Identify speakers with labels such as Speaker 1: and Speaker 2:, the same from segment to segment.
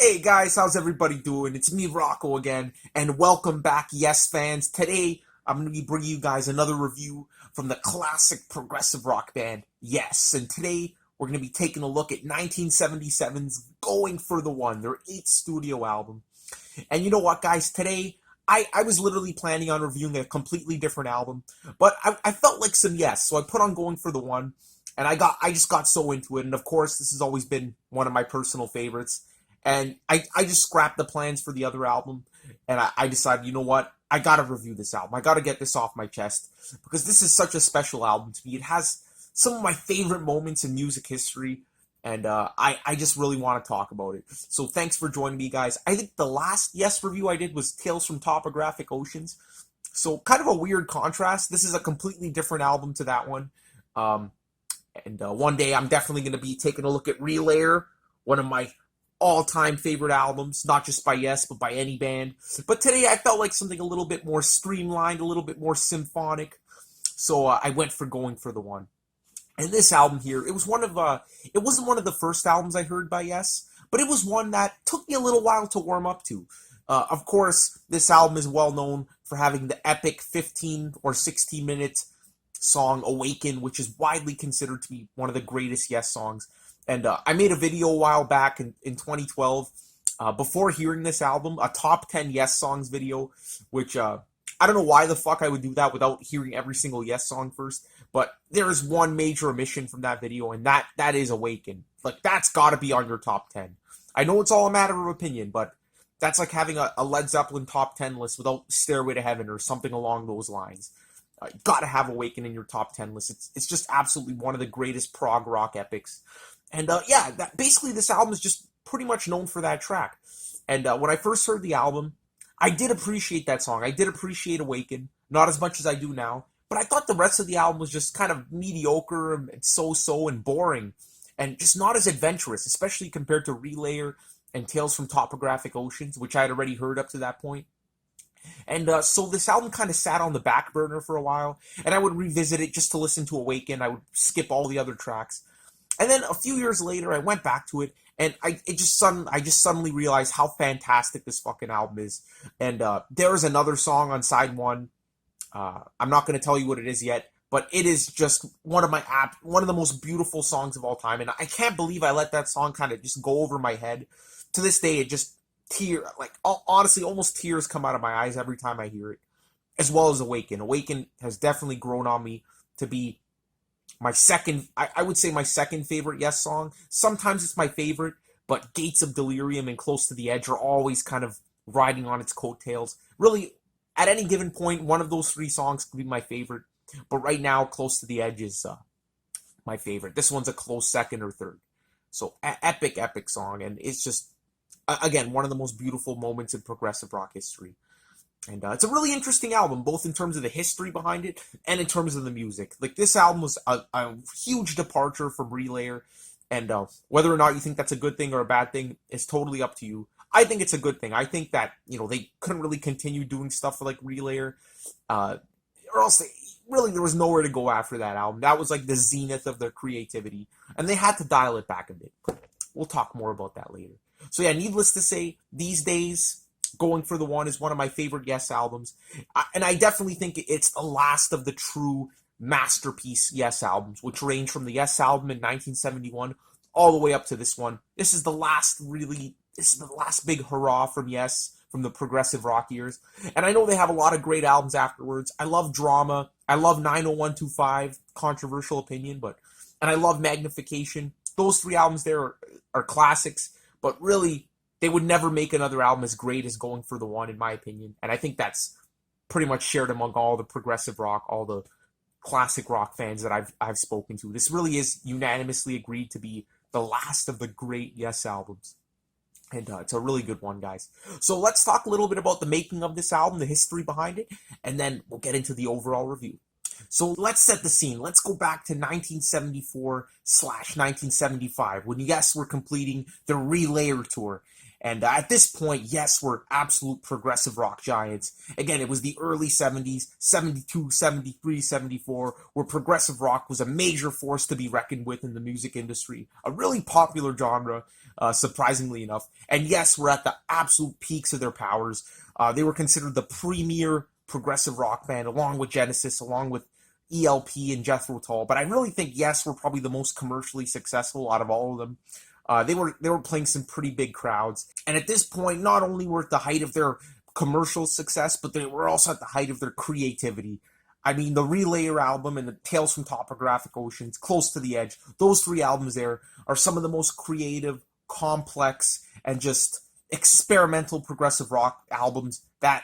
Speaker 1: Hey guys, how's everybody doing? It's me, Rocco, again, and welcome back, Yes fans. Today, I'm going to be bringing you guys another review from the classic progressive rock band, Yes. And today, we're going to be taking a look at 1977's Going for the One, their 8th studio album. And you know what, guys? Today, I was literally planning on reviewing a completely different album, but I felt like some Yes, so I put on Going for the One, and I just got so into it. And of course, this has always been one of my personal favorites. And I just scrapped the plans for the other album, and I decided, you know what? I gotta review this album. I gotta get this off my chest because this is such a special album to me. It has some of my favorite moments in music history, and I just really want to talk about it. So thanks for joining me, guys. I think the last Yes review I did was Tales from Topographic Oceans, so kind of a weird contrast. This is a completely different album to that one. Um, and one day I'm definitely going to be taking a look at Relayer, one of my all-time favorite albums, not just by Yes, but by any band. But today I felt like something a little bit more streamlined, a little bit more symphonic. So I went for Going for the One. And this album here, it wasn't one of the first albums I heard by Yes, but it was one that took me a little while to warm up to. Of course, this album is well known for having the epic 15 or 16 minute song Awaken, which is widely considered to be one of the greatest Yes songs. And I made a video a while back in 2012, before hearing this album, a top 10 Yes songs video, which I don't know why the fuck I would do that without hearing every single Yes song first. But there is one major omission from that video, and that is Awaken. Like, that's got to be on your top 10. I know it's all a matter of opinion, but that's like having a Led Zeppelin top 10 list without Stairway to Heaven or something along those lines. You got to have Awaken in your top 10 list. It's just absolutely one of the greatest prog rock epics. And yeah, basically this album is just pretty much known for that track. And when I first heard the album, I did appreciate that song. I did appreciate Awaken, not as much as I do now. But I thought the rest of the album was just kind of mediocre and so-so and boring, and just not as adventurous, especially compared to Relayer and Tales from Topographic Oceans, which I had already heard up to that point. And so this album kind of sat on the back burner for a while, and I would revisit it just to listen to Awaken. I would skip all the other tracks. And then a few years later, I went back to it, and I just suddenly realized how fantastic this fucking album is. And there is another song on side one. I'm not going to tell you what it is yet, but it is just one of the most beautiful songs of all time. And I can't believe I let that song kind of just go over my head. To this day, it just honestly, almost tears come out of my eyes every time I hear it. As well as Awaken. Awaken has definitely grown on me to be my second, I would say my second favorite Yes song. Sometimes it's my favorite, but Gates of Delirium and Close to the Edge are always kind of riding on its coattails. Really, at any given point, one of those three songs could be my favorite. But right now, Close to the Edge is my favorite. This one's a close second or third. So epic song, and it's just again one of the most beautiful moments in progressive rock history. And it's a really interesting album, both in terms of the history behind it and in terms of the music. Like, this album was a huge departure from Relayer, and whether or not you think that's a good thing or a bad thing is totally up to you. I think it's a good thing. I think that, they couldn't really continue doing stuff like Relayer, or else really there was nowhere to go after that album. That was like the zenith of their creativity, and they had to dial it back a bit. We'll talk more about that later. So yeah, needless to say, these days, Going for the One is one of my favorite Yes albums. And I definitely think it's the last of the true masterpiece Yes albums, which range from the Yes album in 1971 all the way up to this one. This is the last big hurrah from Yes, from the progressive rock years. And I know they have a lot of great albums afterwards. I love Drama. I love 90125, controversial opinion, and I love Magnification. Those three albums there are classics, but really, they would never make another album as great as Going for the One, in my opinion. And I think that's pretty much shared among all the progressive rock, all the classic rock fans that I've spoken to. This really is unanimously agreed to be the last of the great Yes albums. And it's a really good one, guys. So let's talk a little bit about the making of this album, the history behind it, and then we'll get into the overall review. So let's set the scene. Let's go back to 1974/1975, when Yes were completing the Relayer tour. And at this point, Yes were absolute progressive rock giants. Again, it was the early 70s, 72, 73, 74, where progressive rock was a major force to be reckoned with in the music industry. A really popular genre. surprisingly enough. And yes, we're at the absolute peaks of their powers. They were considered the premier progressive rock band, along with Genesis, along with ELP and Jethro Tull. But I really think Yes were probably the most commercially successful out of all of them. They were playing some pretty big crowds, and at this point, not only were at the height of their commercial success, but they were also at the height of their creativity. I mean, the Relayer album and the Tales from Topographic Oceans, Close to the Edge, those three albums there are some of the most creative, complex, and just experimental progressive rock albums that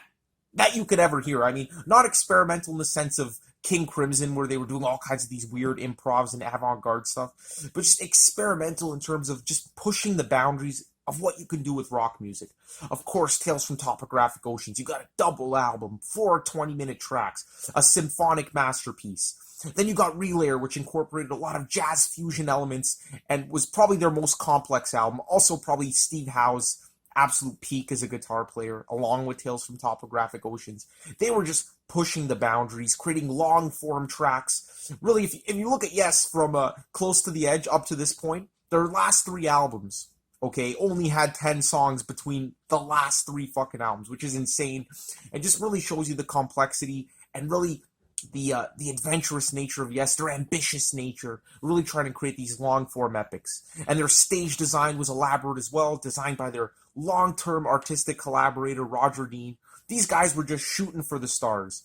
Speaker 1: you could ever hear. I mean, not experimental in the sense of King Crimson, where they were doing all kinds of these weird improvs and avant-garde stuff, but just experimental in terms of just pushing the boundaries of what you can do with rock music. Of course, Tales from Topographic Oceans, you got a double album, 4 20-minute tracks, a symphonic masterpiece. Then you got Relayer, which incorporated a lot of jazz fusion elements and was probably their most complex album. Also, probably Steve Howe's absolute peak as a guitar player, along with Tales from Topographic Oceans. They were just pushing the boundaries, creating long-form tracks. Really, if you look at Yes from Close to the Edge up to this point, their last three albums, okay, only had 10 songs between the last three fucking albums, which is insane, and just really shows you the complexity and really the adventurous nature of Yes, their ambitious nature, really trying to create these long-form epics. And their stage design was elaborate as well, designed by their long-term artistic collaborator, Roger Dean. These guys were just shooting for the stars.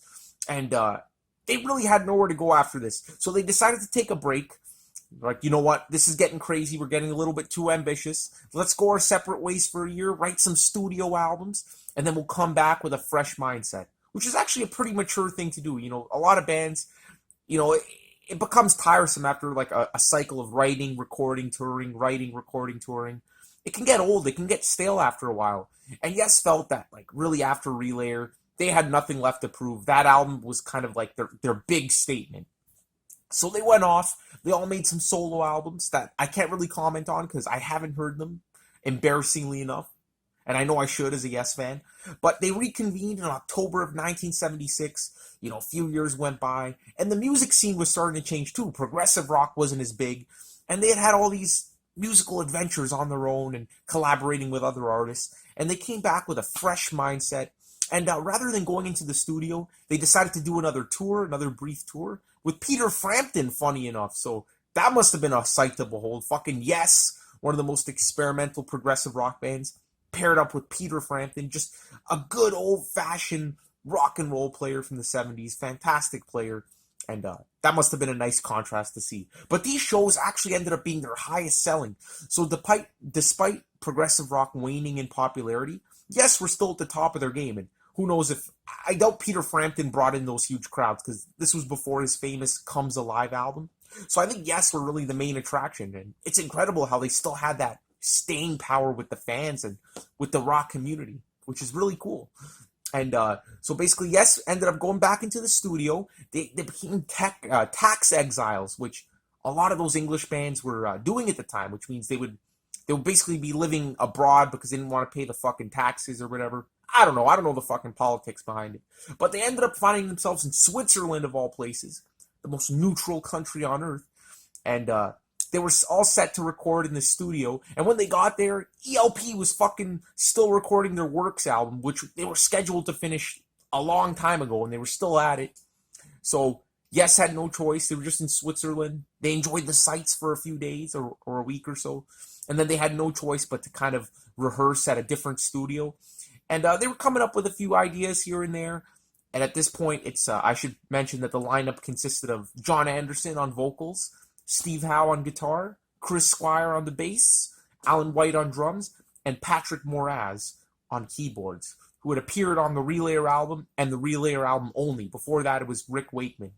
Speaker 1: And they really had nowhere to go after this. So they decided to take a break. Like, you know what? This is getting crazy. We're getting a little bit too ambitious. Let's go our separate ways for a year, write some studio albums, and then we'll come back with a fresh mindset, which is actually a pretty mature thing to do. You know, a lot of bands, you know, it becomes tiresome after like a cycle of writing, recording, touring, writing, recording, touring. It can get old. It can get stale after a while. And Yes felt that, like, really after Relayer, they had nothing left to prove. That album was kind of like their big statement. So they went off. They all made some solo albums that I can't really comment on because I haven't heard them, embarrassingly enough. And I know I should as a Yes fan. But they reconvened in October of 1976. You know, a few years went by. And the music scene was starting to change too. Progressive rock wasn't as big. And they had all these musical adventures on their own and collaborating with other artists. And they came back with a fresh mindset. And rather than going into the studio, they decided to do another tour, another brief tour, with Peter Frampton, funny enough. So that must have been a sight to behold. Fucking Yes, one of the most experimental progressive rock bands, paired up with Peter Frampton, just a good old-fashioned rock and roll player from the 70s, fantastic player, and that must have been a nice contrast to see. But these shows actually ended up being their highest selling. So despite progressive rock waning in popularity, Yes, we're still at the top of their game, and who knows if... I doubt Peter Frampton brought in those huge crowds, because this was before his famous Comes Alive album. So I think Yes were really the main attraction, and it's incredible how they still had that staying power with the fans and with the rock community, which is really cool. And so basically, Yes ended up going back into the studio. They became tax exiles, which a lot of those English bands were doing at the time, which means they would basically be living abroad because they didn't want to pay the fucking taxes or whatever. I don't know the fucking politics behind it. But they ended up finding themselves in Switzerland, of all places, the most neutral country on earth. And they were all set to record in the studio. And when they got there, ELP was fucking still recording their Works album, which they were scheduled to finish a long time ago, and they were still at it. So Yes had no choice. They were just in Switzerland. They enjoyed the sights for a few days or a week or so. And then they had no choice but to kind of rehearse at a different studio. And they were coming up with a few ideas here and there. And at this point, I should mention that the lineup consisted of John Anderson on vocals, Steve Howe on guitar, Chris Squire on the bass, Alan White on drums, and Patrick Moraz on keyboards, who had appeared on the Relayer album and the Relayer album only. Before that, it was Rick Wakeman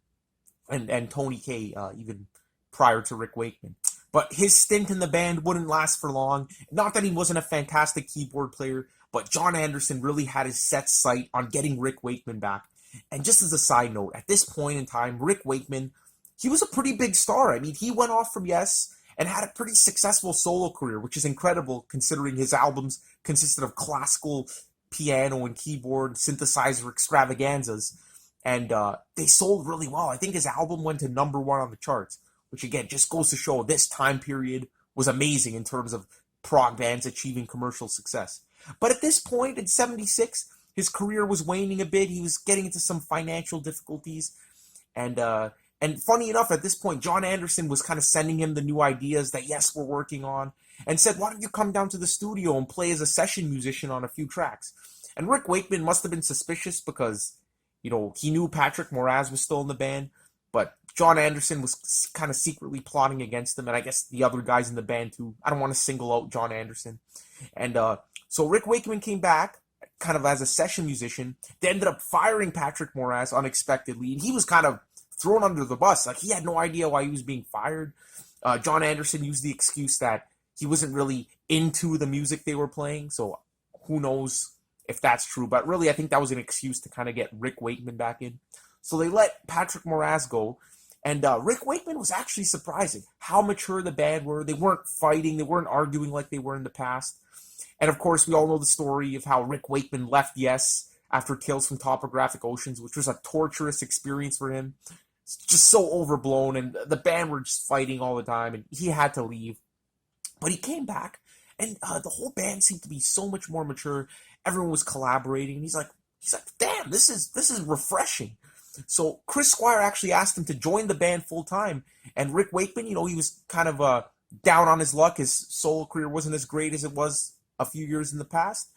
Speaker 1: and Tony Kaye, even prior to Rick Wakeman. But his stint in the band wouldn't last for long. Not that he wasn't a fantastic keyboard player, but John Anderson really had his set sight on getting Rick Wakeman back. And just as a side note, at this point in time, Rick Wakeman, he was a pretty big star. I mean, he went off from Yes and had a pretty successful solo career, which is incredible considering his albums consisted of classical piano and keyboard synthesizer extravaganzas. And they sold really well. I think his album went to #1 on the charts, which again just goes to show this time period was amazing in terms of prog bands achieving commercial success. But at this point, in 76, his career was waning a bit. He was getting into some financial difficulties. And funny enough, at this point, John Anderson was kind of sending him the new ideas that, yes, we're working on, and said, why don't you come down to the studio and play as a session musician on a few tracks? And Rick Wakeman must have been suspicious because, he knew Patrick Moraz was still in the band, but John Anderson was kind of secretly plotting against him, and I guess the other guys in the band too. I don't want to single out John Anderson. And so Rick Wakeman came back kind of as a session musician. They ended up firing Patrick Moraz unexpectedly, and he was kind of thrown under the bus. Like, he had no idea why he was being fired. John Anderson used the excuse that he wasn't really into the music they were playing, so who knows if that's true. But really, I think that was an excuse to kind of get Rick Wakeman back in. So they let Patrick Moraz go, and Rick Wakeman was actually surprising how mature the band were. They weren't fighting, they weren't arguing like they were in the past. And of course, we all know the story of how Rick Wakeman left Yes after Tales from Topographic Oceans, which was a torturous experience for him. It's just so overblown, and the band were just fighting all the time, and he had to leave. But he came back, and the whole band seemed to be so much more mature. Everyone was collaborating, and he's like, damn, this is refreshing. So Chris Squire actually asked him to join the band full time, and Rick Wakeman, he was kind of down on his luck. His solo career wasn't as great as it was a few years in the past,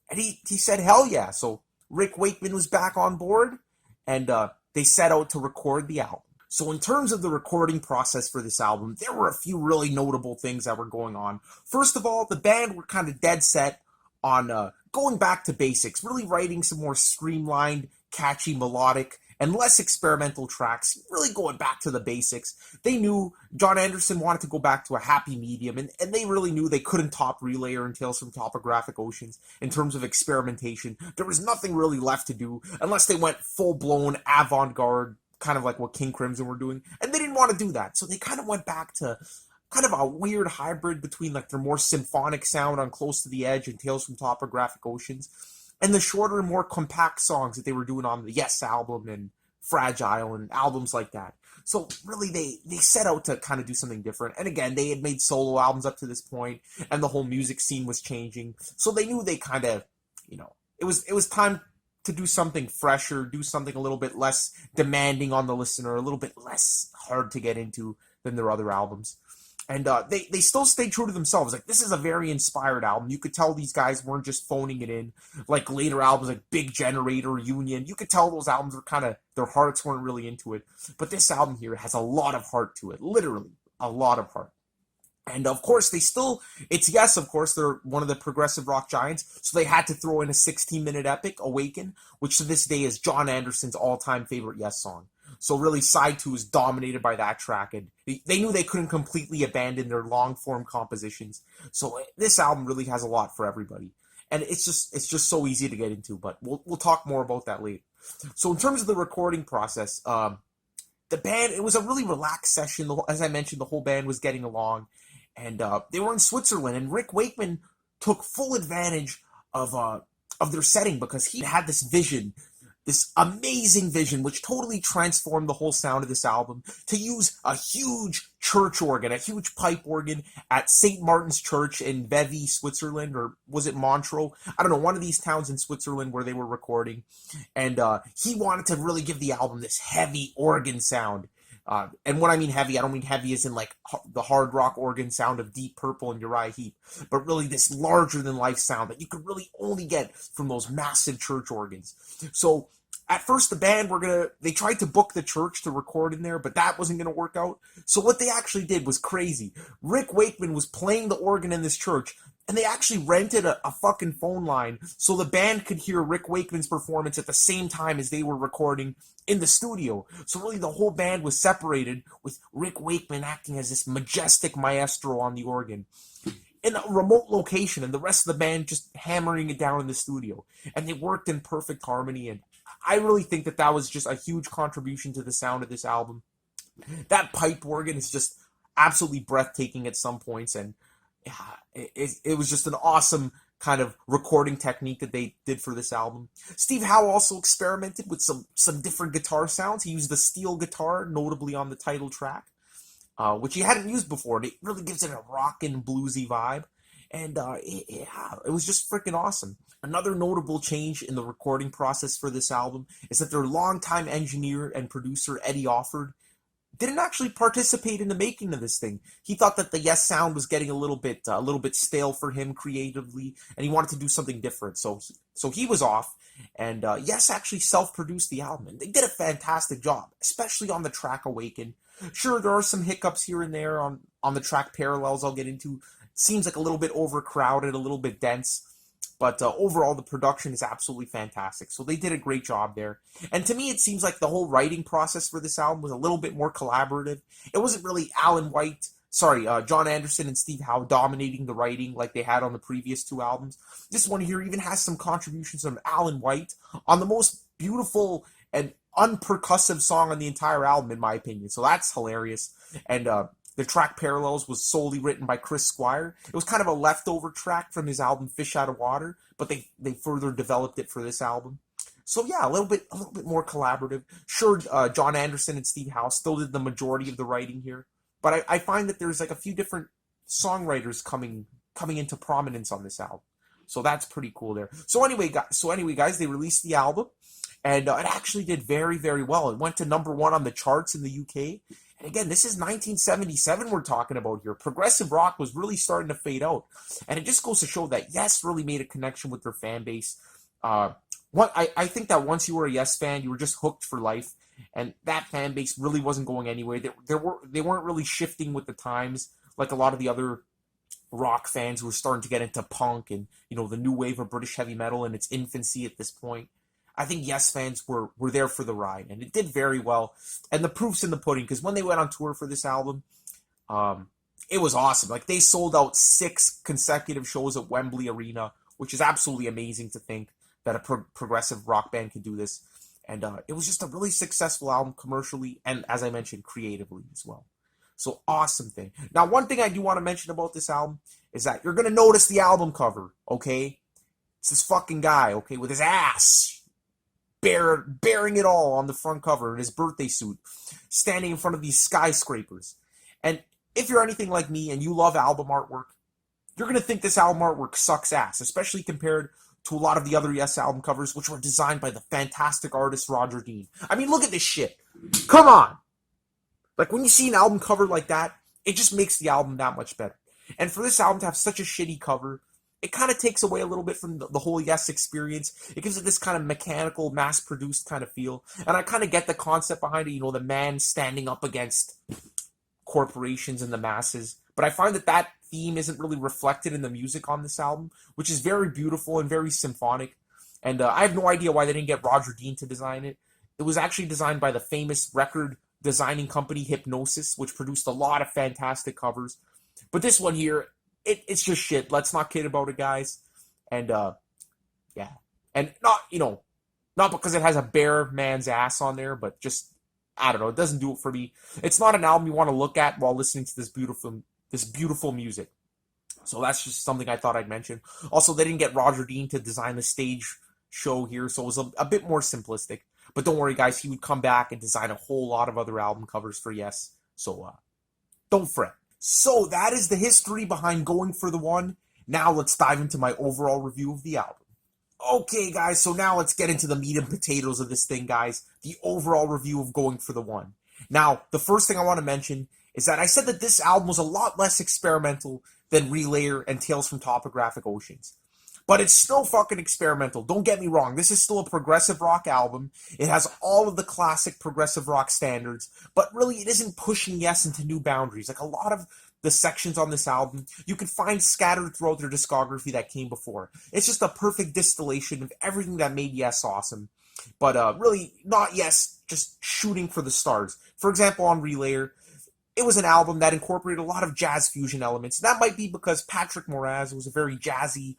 Speaker 1: and he said hell yeah. So Rick Wakeman was back on board, and they set out to record the album. So in terms of the recording process for this album, there were a few really notable things that were going on. First of all, the band were kind of dead set on going back to basics, really writing some more streamlined, catchy, melodic, and less experimental tracks, really going back to the basics. They knew John Anderson wanted to go back to a happy medium, and they really knew they couldn't top Relayer and Tales from Topographic Oceans in terms of experimentation. There was nothing really left to do unless they went full-blown avant-garde, kind of like what King Crimson were doing, and they didn't want to do that. So they kind of went back to kind of a weird hybrid between like their more symphonic sound on Close to the Edge and Tales from Topographic Oceans, and the shorter, more compact songs that they were doing on the Yes album and Fragile and albums like that. So really, they set out to kind of do something different. And again, they had made solo albums up to this point, and the whole music scene was changing. So they knew they kind of, it was time to do something fresher, do something a little bit less demanding on the listener, a little bit less hard to get into than their other albums. And they still stayed true to themselves. Like, this is a very inspired album. You could tell these guys weren't just phoning it in. Like later albums like Big Generator, Union, you could tell those albums were kind of, their hearts weren't really into it. But this album here has a lot of heart to it. Literally, a lot of heart. And of course, it's Yes, of course, they're one of the progressive rock giants, so they had to throw in a 16-minute epic, Awaken, which to this day is John Anderson's all-time favorite Yes song. So really, side 2 is dominated by that track, and they knew they couldn't completely abandon their long-form compositions. So this album really has a lot for everybody. And it's just so easy to get into, but we'll talk more about that later. So in terms of the recording process, the band, it was a really relaxed session. As I mentioned, the whole band was getting along. And they were in Switzerland, and Rick Wakeman took full advantage of their setting because he had this vision, this amazing vision, which totally transformed the whole sound of this album, to use a huge church organ, a huge pipe organ at St. Martin's Church in Vevey, Switzerland, or was it Montreux? I don't know, one of these towns in Switzerland where they were recording. And he wanted to really give the album this heavy organ sound. And when I mean heavy, I don't mean heavy as in like the hard rock organ sound of Deep Purple and Uriah Heep, but really this larger than life sound that you could really only get from those massive church organs. So at first the band they tried to book the church to record in there, but that wasn't going to work out. So what they actually did was crazy. Rick Wakeman was playing the organ in this church, and they actually rented a fucking phone line so the band could hear Rick Wakeman's performance at the same time as they were recording in the studio. So really the whole band was separated, with Rick Wakeman acting as this majestic maestro on the organ in a remote location, and the rest of the band just hammering it down in the studio. And they worked in perfect harmony, and I really think that was just a huge contribution to the sound of this album. That pipe organ is just absolutely breathtaking at some points, and it was just an awesome kind of recording technique that they did for this album. Steve Howe also experimented with some different guitar sounds. He used the steel guitar, notably on the title track, which he hadn't used before. It really gives it a rockin' bluesy vibe. and it was just freaking awesome. Another notable change in the recording process for this album is that their longtime engineer and producer Eddie Offord didn't actually participate in the making of this thing. He thought that the Yes sound was getting a little bit stale for him creatively, and he wanted to do something different. So he was off, and Yes actually self-produced the album, and they did a fantastic job, especially on the track Awaken. Sure, there are some hiccups here and there on the track Parallels I'll get into. It seems like a little bit overcrowded, a little bit dense, but overall, the production is absolutely fantastic. So they did a great job there. And to me, it seems like the whole writing process for this album was a little bit more collaborative. It wasn't really John Anderson and Steve Howe dominating the writing like they had on the previous two albums. This one here even has some contributions from Alan White on the most beautiful and unpercussive song on the entire album, in my opinion. So that's hilarious. And the track Parallels was solely written by Chris Squire. It was kind of a leftover track from his album Fish Out of Water, but they further developed it for this album. So yeah, a little bit more collaborative. Sure, John Anderson and Steve Howe still did the majority of the writing here, but I find that there's like a few different songwriters coming into prominence on this album. So that's pretty cool there. So anyway, guys, they released the album, and it actually did very, very well. It went to #1 on the charts in the UK. And again, this is 1977 we're talking about here. Progressive rock was really starting to fade out. And it just goes to show that Yes really made a connection with their fan base. I think that once you were a Yes fan, you were just hooked for life. And that fan base really wasn't going anywhere. They weren't really shifting with the times like a lot of the other rock fans who were starting to get into punk and, the new wave of British heavy metal in its infancy at this point. I think Yes fans were there for the ride, and it did very well. And the proof's in the pudding, because when they went on tour for this album, it was awesome. Like, they sold out 6 consecutive shows at Wembley Arena, which is absolutely amazing to think that a progressive rock band could do this. And it was just a really successful album commercially, and as I mentioned, creatively as well. So, awesome thing. Now, one thing I do want to mention about this album is that you're going to notice the album cover, okay? It's this fucking guy, okay, with his ass bearing it all on the front cover in his birthday suit, standing in front of these skyscrapers. And if you're anything like me and you love album artwork, you're going to think this album artwork sucks ass, especially compared to a lot of the other Yes album covers, which were designed by the fantastic artist Roger Dean. I mean, look at this shit. Come on! Like, when you see an album cover like that, it just makes the album that much better. And for this album to have such a shitty cover, it kind of takes away a little bit from the whole Yes experience. It gives it this kind of mechanical, mass-produced kind of feel. And I kind of get the concept behind it, the man standing up against corporations and the masses. But I find that theme isn't really reflected in the music on this album, which is very beautiful and very symphonic. And I have no idea why they didn't get Roger Dean to design it. It was actually designed by the famous record designing company Hypnosis, which produced a lot of fantastic covers. But this one here, it's just shit. Let's not kid about it, guys. And, yeah. And not because it has a bare man's ass on there, but just, I don't know, it doesn't do it for me. It's not an album you want to look at while listening to this beautiful music. So that's just something I thought I'd mention. Also, they didn't get Roger Dean to design the stage show here, so it was a bit more simplistic. But don't worry, guys, he would come back and design a whole lot of other album covers for Yes. So, don't fret. So that is the history behind Going for the One. Now let's dive into my overall review of the album. Okay, guys, so now let's get into the meat and potatoes of this thing, guys. The overall review of Going for the One. Now, the first thing I want to mention is that I said that this album was a lot less experimental than Relayer and Tales from Topographic Oceans. But it's still fucking experimental. Don't get me wrong. This is still a progressive rock album. It has all of the classic progressive rock standards. But really, it isn't pushing Yes into new boundaries. Like a lot of the sections on this album, you can find scattered throughout their discography that came before. It's just a perfect distillation of everything that made Yes awesome. But really, not Yes, just shooting for the stars. For example, on Relayer, it was an album that incorporated a lot of jazz fusion elements. That might be because Patrick Moraz was a very jazzy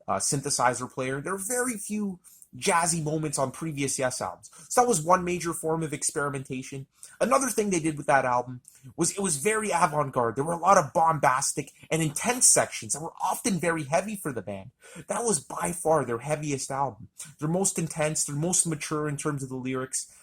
Speaker 1: synthesizer player. There are very few jazzy moments on previous Yes albums. So that was one major form of experimentation. Another thing they did with that album was it was very avant-garde. There were a lot of bombastic and intense sections that were often very heavy for the band. That was by far their heaviest album. Their most intense, their most mature in terms of the lyrics.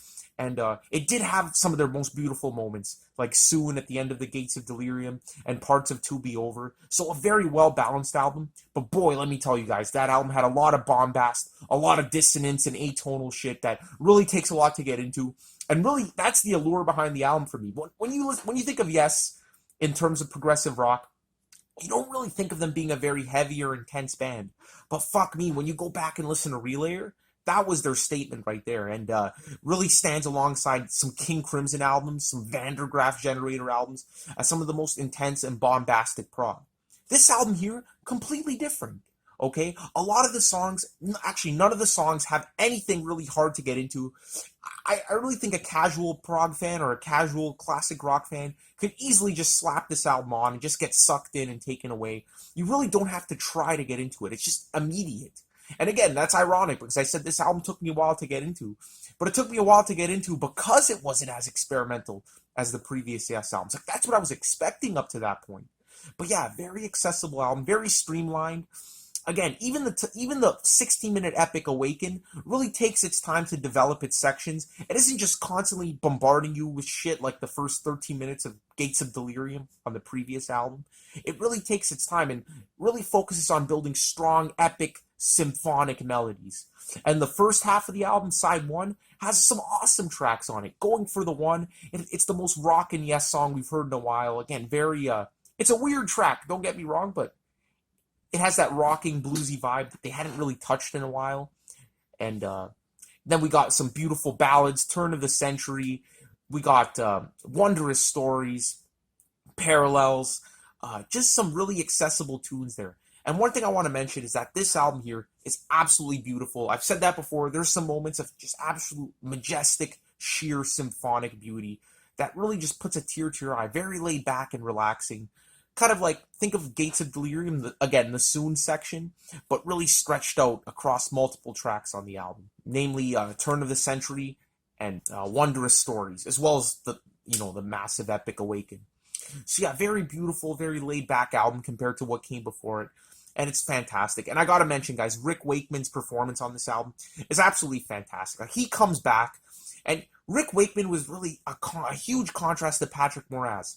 Speaker 1: And it did have some of their most beautiful moments, like Soon at the end of the Gates of Delirium and parts of To Be Over. So a very well-balanced album. But boy, let me tell you guys, that album had a lot of bombast, a lot of dissonance and atonal shit that really takes a lot to get into. And really, that's the allure behind the album for me. When you think of Yes in terms of progressive rock, you don't really think of them being a very heavy or intense band. But fuck me, when you go back and listen to Relayer, that was their statement right there, and really stands alongside some King Crimson albums, some Vandergraaf Generator albums, as some of the most intense and bombastic prog. This album here, completely different. Okay, a lot of the songs, actually none of the songs have anything really hard to get into. I really think a casual prog fan or a casual classic rock fan could easily just slap this album on and just get sucked in and taken away. You really don't have to try to get into it. It's just immediate. And again, that's ironic because I said this album took me a while to get into. But it took me a while to get into because it wasn't as experimental as the previous Yes albums. Like, that's what I was expecting up to that point. But yeah, very accessible album, very streamlined. Again, even the 16-minute epic Awaken really takes its time to develop its sections. It isn't just constantly bombarding you with shit like the first 13 minutes of Gates of Delirium on the previous album. It really takes its time and really focuses on building strong, epic, symphonic melodies. And the first half of the album, side one, has some awesome tracks on it. Going for the One, it's the most rockin' Yes song we've heard in a while. Again, it's a weird track, don't get me wrong, but it has that rocking, bluesy vibe that they hadn't really touched in a while. And then we got some beautiful ballads, Turn of the Century. We got Wondrous Stories, Parallels, just some really accessible tunes there. And one thing I want to mention is that this album here is absolutely beautiful. I've said that before. There's some moments of just absolute majestic, sheer symphonic beauty that really just puts a tear to your eye. Very laid back and relaxing. Kind of like, think of Gates of Delirium, again, the Soon section, but really stretched out across multiple tracks on the album. Namely, Turn of the Century and Wondrous Stories, as well as the massive epic Awaken. So yeah, very beautiful, very laid back album compared to what came before it. And it's fantastic. And I gotta mention, guys, Rick Wakeman's performance on this album is absolutely fantastic. Like, he comes back, and Rick Wakeman was really a huge contrast to Patrick Moraz.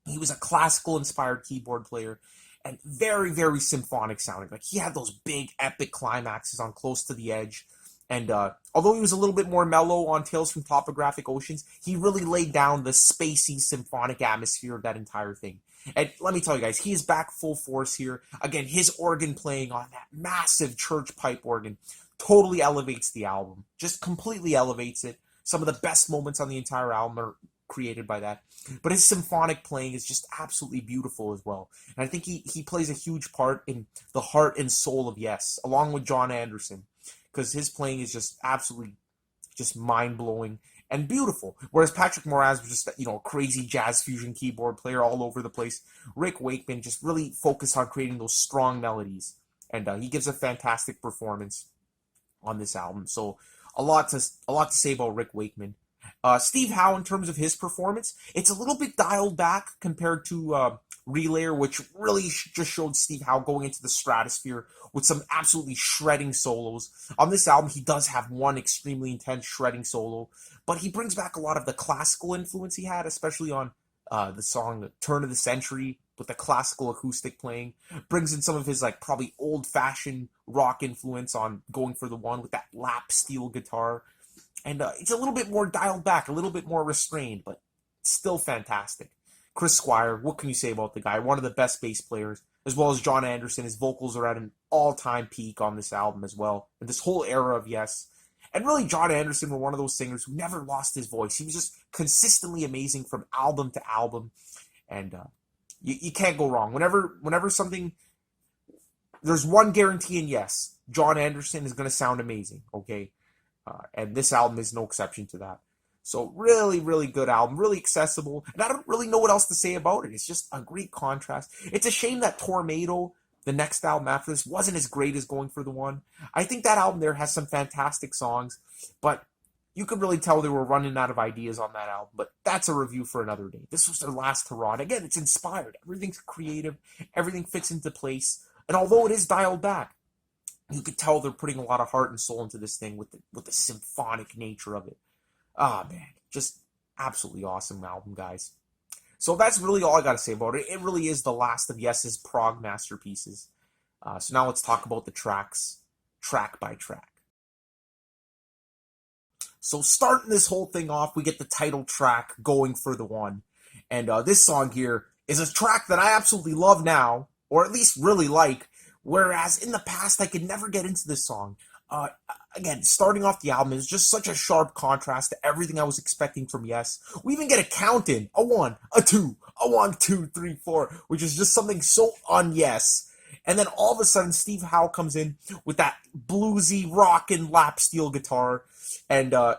Speaker 1: He was a classical-inspired keyboard player and very, very symphonic sounding. Like, he had those big, epic climaxes on Close to the Edge. And although he was a little bit more mellow on Tales from Topographic Oceans, he really laid down the spacey, symphonic atmosphere of that entire thing. And let me tell you guys, he is back full force here. Again, his organ playing on that massive church pipe organ totally elevates the album. Just completely elevates it. Some of the best moments on the entire album are created by that. But his symphonic playing is just absolutely beautiful as well. And I think he plays a huge part in the heart and soul of Yes, along with John Anderson, because his playing is just absolutely just mind-blowing and beautiful. Whereas Patrick Moraz was just, a crazy jazz fusion keyboard player all over the place. Rick Wakeman just really focused on creating those strong melodies. And he gives a fantastic performance on this album. So a lot to say about Rick Wakeman. Steve Howe, in terms of his performance, it's a little bit dialed back compared to Relayer, which really just showed Steve Howe going into the stratosphere with some absolutely shredding solos. On this album, he does have one extremely intense shredding solo, but he brings back a lot of the classical influence he had, especially on the song Turn of the Century with the classical acoustic playing. Brings in some of his probably old-fashioned rock influence on Going for the One with that lap steel guitar. And it's a little bit more dialed back, a little bit more restrained, but still fantastic. Chris Squire, what can you say about the guy? One of the best bass players, as well as John Anderson. His vocals are at an all-time peak on this album as well. And this whole era of Yes. And really, John Anderson was one of those singers who never lost his voice. He was just consistently amazing from album to album. And you can't go wrong. Whenever something... There's one guarantee in Yes. John Anderson is going to sound amazing, okay? And this album is no exception to that. So really, really good album, really accessible. And I don't really know what else to say about it. It's just a great contrast. It's a shame that Tornado, the next album after this, wasn't as great as Going for the One. I think that album there has some fantastic songs, but you could really tell they were running out of ideas on that album. But that's a review for another day. This was their last hurrah. And again, it's inspired. Everything's creative. Everything fits into place. And although it is dialed back, you could tell they're putting a lot of heart and soul into this thing with the symphonic nature of it. Ah, man, just absolutely awesome album, guys. So that's really all I got to say about it. It really is the last of Yes's prog masterpieces. So now let's talk about the tracks, track by track. So starting this whole thing off, we get the title track, Going for the One. And this song here is a track that I absolutely love now, or at least really like, whereas in the past I could never get into this song. Uh, Again, starting off the album is just such a sharp contrast to everything I was expecting from Yes. We even get a count in, a one, a two, a one, two, three, four, which is just something so un-Yes. And then all of a sudden, Steve Howe comes in with that bluesy, rockin' lap steel guitar, and I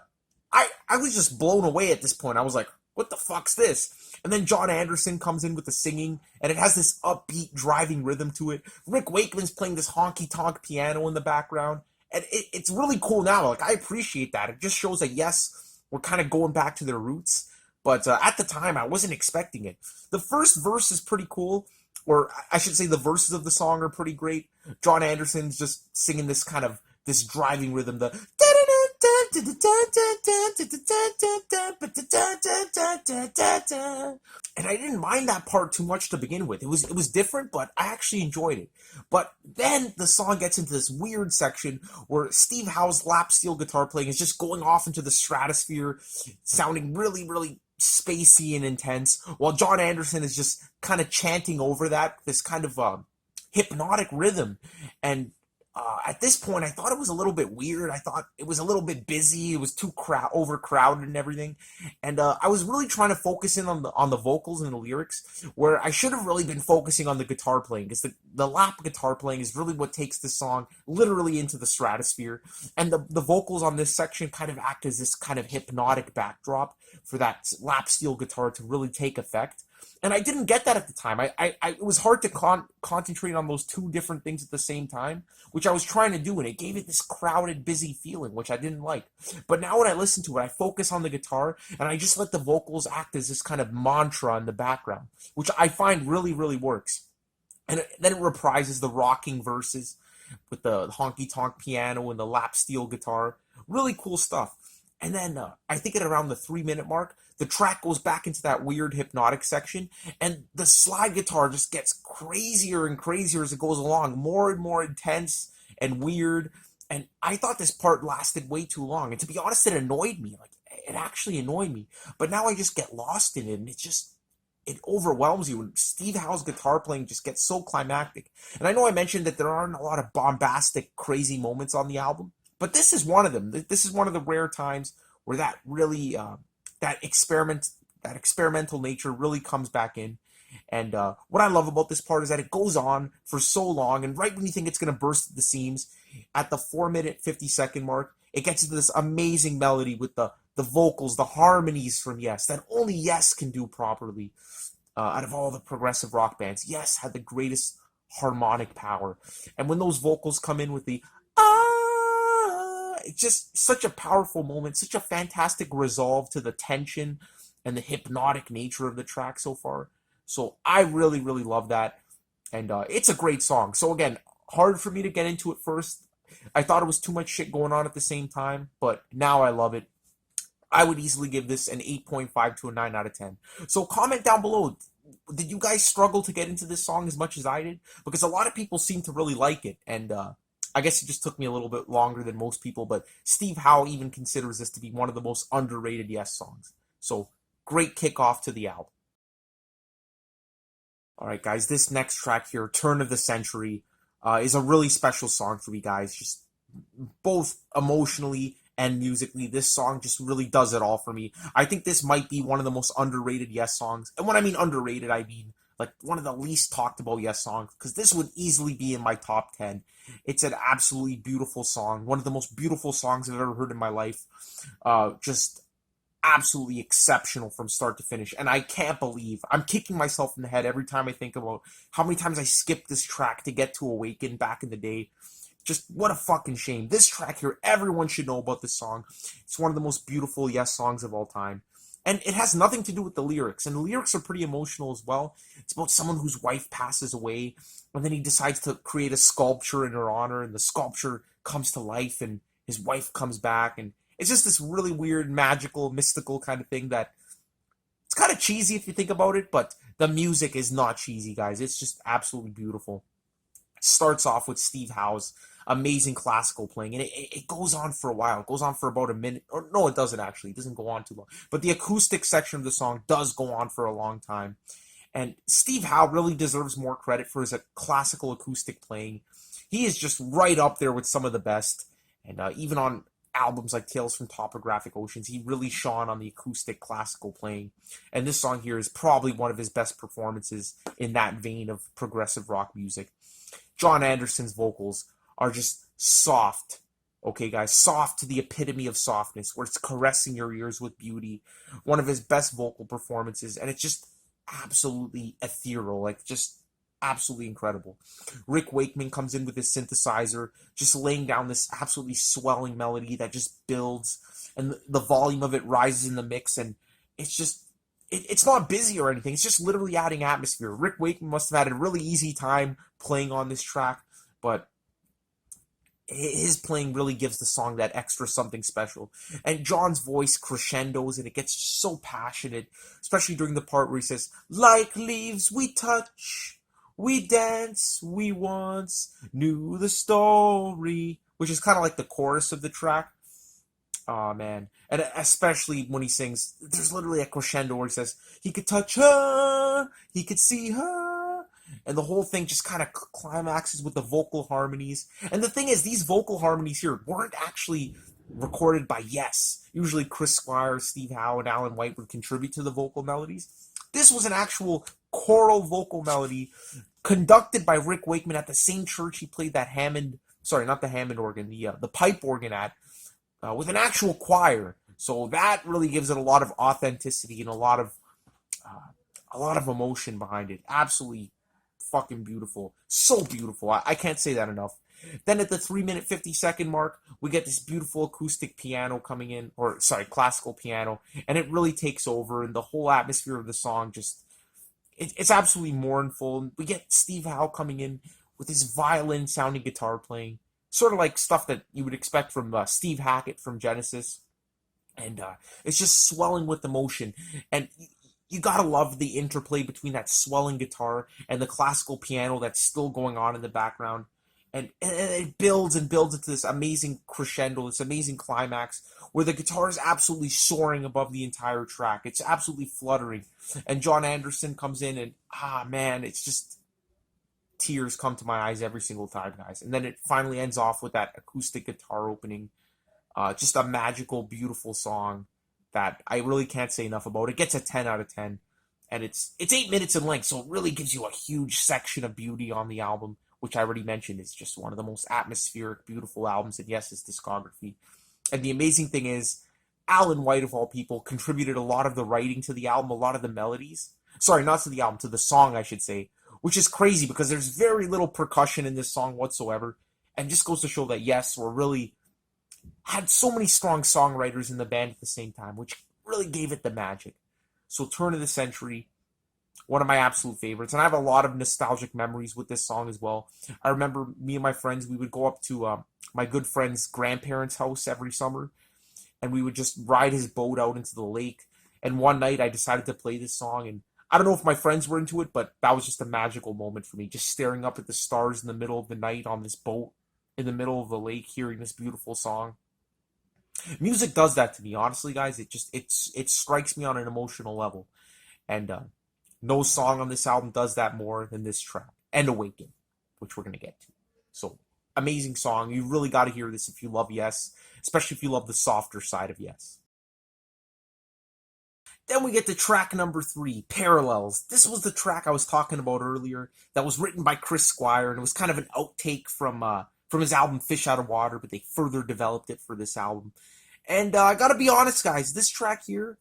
Speaker 1: was just blown away at this point. I was like, what the fuck's this? And then John Anderson comes in with the singing, and it has this upbeat, driving rhythm to it. Rick Wakeman's playing this honky tonk piano in the background, and it's really cool now. Like, I appreciate that. It just shows that, yes, we're kind of going back to their roots. But at the time, I wasn't expecting it. The first verse is pretty cool, or I should say the verses of the song are pretty great. John Anderson's just singing this kind of this driving rhythm, the and I didn't mind that part too much to begin with. It was different, but I actually enjoyed it. But then the song gets into this weird section where Steve Howe's lap steel guitar playing is just going off into the stratosphere, sounding really, really spacey and intense, while John Anderson is just kind of chanting over that, this kind of hypnotic rhythm. And at this point, I thought it was a little bit weird. I thought it was a little bit busy. It was too overcrowded and everything. And I was really trying to focus in on the vocals and the lyrics, where I should have really been focusing on the guitar playing, because the lap guitar playing is really what takes the song literally into the stratosphere. And the vocals on this section kind of act as this kind of hypnotic backdrop for that lap steel guitar to really take effect. And I didn't get that at the time. It was hard to concentrate on those two different things at the same time, which I was trying to do, and it gave it this crowded, busy feeling, which I didn't like. But now when I listen to it, I focus on the guitar, and I just let the vocals act as this kind of mantra in the background, which I find really, really works. And then it reprises the rocking verses with the honky tonk piano and the lap steel guitar. Really cool stuff. And then I think at around the 3 minute mark, the track goes back into that weird hypnotic section, and the slide guitar just gets crazier and crazier as it goes along, more and more intense and weird. And I thought this part lasted way too long. And to be honest, it annoyed me. Like, it actually annoyed me. But now I just get lost in it, and it overwhelms you. And Steve Howe's guitar playing just gets so climactic. And I know I mentioned that there aren't a lot of bombastic, crazy moments on the album, but this is one of them. This is one of the rare times where that really that experimental nature really comes back in. And what I love about this part is that it goes on for so long, and right when you think it's going to burst at the seams, at the 4 minute 50 second mark, it gets into this amazing melody with the vocals, the harmonies from Yes that only Yes can do properly. Out of all the progressive rock bands, Yes had the greatest harmonic power, and when those vocals come in with the it's just such a powerful moment, such a fantastic resolve to the tension and the hypnotic nature of the track so far. So I really, really love that. And it's a great song. So again, hard for me to get into it first. I thought it was too much shit going on at the same time, but now I love it. I would easily give this an 8.5 to a 9 out of 10. So comment down below. Did you guys struggle to get into this song as much as I did? Because a lot of people seem to really like it. And I guess it just took me a little bit longer than most people. But Steve Howe even considers this to be one of the most underrated Yes songs. So great kickoff to the album. All right, guys, this next track here, Turn of the Century, is a really special song for me, guys. Just both emotionally and musically, this song just really does it all for me. I think this might be one of the most underrated Yes songs. And when I mean underrated, I mean like one of the least talked about Yes songs, because this would easily be in my top 10. It's an absolutely beautiful song, one of the most beautiful songs I've ever heard in my life. Just absolutely exceptional from start to finish. And I can't believe I'm kicking myself in the head every time I think about how many times I skipped this track to get to Awaken back in the day. Just what a fucking shame. This track here, everyone should know about this song. It's one of the most beautiful Yes songs of all time. And it has nothing to do with the lyrics. And the lyrics are pretty emotional as well. It's about someone whose wife passes away, and then he decides to create a sculpture in her honor, and the sculpture comes to life, and his wife comes back, and It's just this really weird, magical, mystical kind of thing that it's kind of cheesy if you think about it, but the music is not cheesy, guys. It's just absolutely beautiful. It starts off with Steve Howe's amazing classical playing, and it goes on for a while. It goes on for about a minute, or no, it doesn't actually. It doesn't go on too long. But the acoustic section of the song does go on for a long time. And Steve Howe really deserves more credit for his classical acoustic playing. He is just right up there with some of the best. And even on albums like Tales from Topographic Oceans, he really shone on the acoustic classical playing. And this song here is probably one of his best performances in that vein of progressive rock music. John Anderson's vocals are just soft. Okay, guys, soft to the epitome of softness, where it's caressing your ears with beauty. One of his best vocal performances, and it's just absolutely ethereal, like just absolutely incredible. Rick Wakeman comes in with his synthesizer, just laying down this absolutely swelling melody that just builds, and the volume of it rises in the mix, and it's just, it's not busy or anything. It's just literally adding atmosphere. Rick Wakeman must have had a really easy time playing on this track, but his playing really gives the song that extra something special. And John's voice crescendos and it gets so passionate, especially during the part where he says, like leaves we touch, we dance, we once knew the story, which is kind of like the chorus of the track. Oh man. And especially when he sings, there's literally a crescendo where he says, he could touch her, he could see her. And the whole thing just kind of climaxes with the vocal harmonies. And the thing is, these vocal harmonies here weren't actually recorded by Yes. Usually Chris Squire, Steve Howe, and Alan White would contribute to the vocal melodies. This was an actual choral vocal melody conducted by Rick Wakeman at the same church he played that Hammond, sorry, not the Hammond organ, the pipe organ at, with an actual choir. So that really gives it a lot of authenticity and a lot of emotion behind it. Absolutely fucking beautiful. So beautiful. I can't say that enough. Then at the 3-minute 50-second mark, we get this beautiful acoustic piano coming in, or sorry, classical piano, and it really takes over, and the whole atmosphere of the song just, it's absolutely mournful. We get Steve Howe coming in with his violin-sounding guitar playing, sort of like stuff that you would expect from Steve Hackett from Genesis, and it's just swelling with emotion, and you gotta love the interplay between that swelling guitar and the classical piano that's still going on in the background. And it builds and builds into this amazing crescendo, this amazing climax, where the guitar is absolutely soaring above the entire track. It's absolutely fluttering. And John Anderson comes in and, man, it's just, tears come to my eyes every single time, guys. And then it finally ends off with that acoustic guitar opening. Just a magical, beautiful song that I really can't say enough about. It gets a 10 out of 10, and it's 8 minutes in length, so it really gives you a huge section of beauty on the album, which I already mentioned is just one of the most atmospheric, beautiful albums in Yes's discography. And the amazing thing is, Alan White, of all people, contributed a lot of the writing to the album, a lot of the melodies. Sorry, not to the album, to the song, I should say, which is crazy because there's very little percussion in this song whatsoever, and just goes to show that Yes were really had so many strong songwriters in the band at the same time, which really gave it the magic. So Turn of the Century, one of my absolute favorites, and I have a lot of nostalgic memories with this song as well. I remember me and my friends, we would go up to my good friend's grandparents' house every summer, and we would just ride his boat out into the lake. And one night I decided to play this song, and I don't know if my friends were into it, but that was just a magical moment for me, just staring up at the stars in the middle of the night on this boat in the middle of the lake, hearing this beautiful song. Music does that to me, honestly, guys. It strikes me on an emotional level, and no song on this album does that more than this track and Awaken, which we're gonna get to. So amazing song. You really got to hear this if you love Yes, especially if you love the softer side of Yes. Then we get to track number 3, Parallels. This was the track I was talking about earlier that was written by Chris Squire, and it was kind of an outtake from his album Fish Out of Water, but they further developed it for this album. And I gotta be honest, guys, this track here,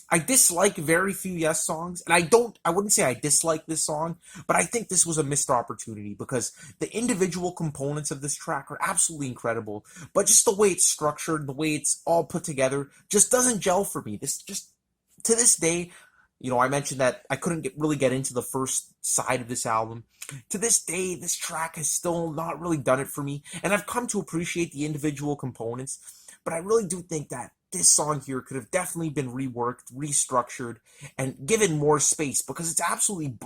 Speaker 1: I dislike very few Yes songs, and I wouldn't say I dislike this song, but I think this was a missed opportunity because the individual components of this track are absolutely incredible, but just the way it's structured, the way it's all put together, just doesn't gel for me. This just, to this day, I mentioned that I couldn't really get into the first side of this album. To this day, this track has still not really done it for me, and I've come to appreciate the individual components, but I really do think that this song here could have definitely been reworked, restructured, and given more space because it's absolutely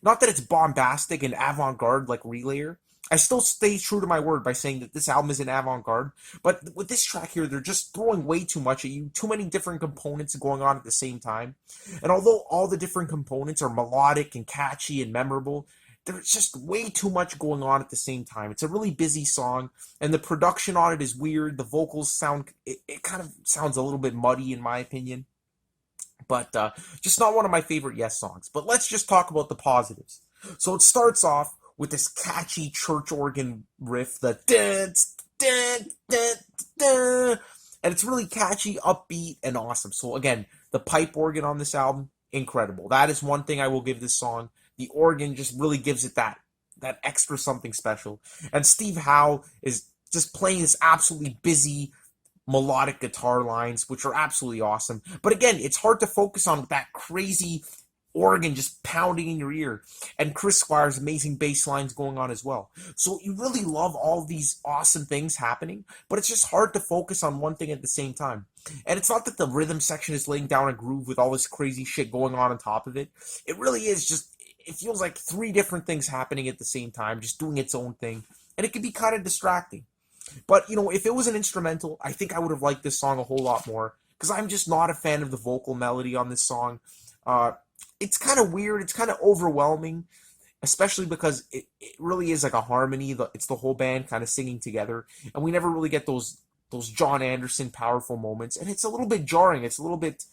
Speaker 1: not that it's bombastic and avant-garde like Relayer. I still stay true to my word by saying that this album is an avant-garde, but with this track here, they're just throwing way too much at you, too many different components going on at the same time. And although all the different components are melodic and catchy and memorable, there's just way too much going on at the same time. It's a really busy song, and the production on it is weird. The vocals sound, it kind of sounds a little bit muddy in my opinion, but just not one of my favorite Yes songs. But let's just talk about the positives. So it starts off with this catchy church organ riff, the dance, dun, dun, dun, and it's really catchy, upbeat, and awesome. So again, the pipe organ on this album, incredible. That is one thing I will give this song. The organ just really gives it that extra something special. And Steve Howe is just playing this absolutely busy melodic guitar lines, which are absolutely awesome. But again, it's hard to focus on that crazy organ just pounding in your ear, and Chris Squire's amazing bass lines going on as well. So you really love all these awesome things happening, but it's just hard to focus on one thing at the same time. And it's not that the rhythm section is laying down a groove with all this crazy shit going on top of it. It really is just, it feels like three different things happening at the same time, just doing its own thing, and it can be kind of distracting. But, you know, if it was an instrumental, I think I would have liked this song a whole lot more, because I'm just not a fan of the vocal melody on this song. It's kind of weird, it's kind of overwhelming, especially because it really is like a harmony. It's the whole band kind of singing together, and we never really get those John Anderson powerful moments, and it's a little bit jarring. It's a little bit,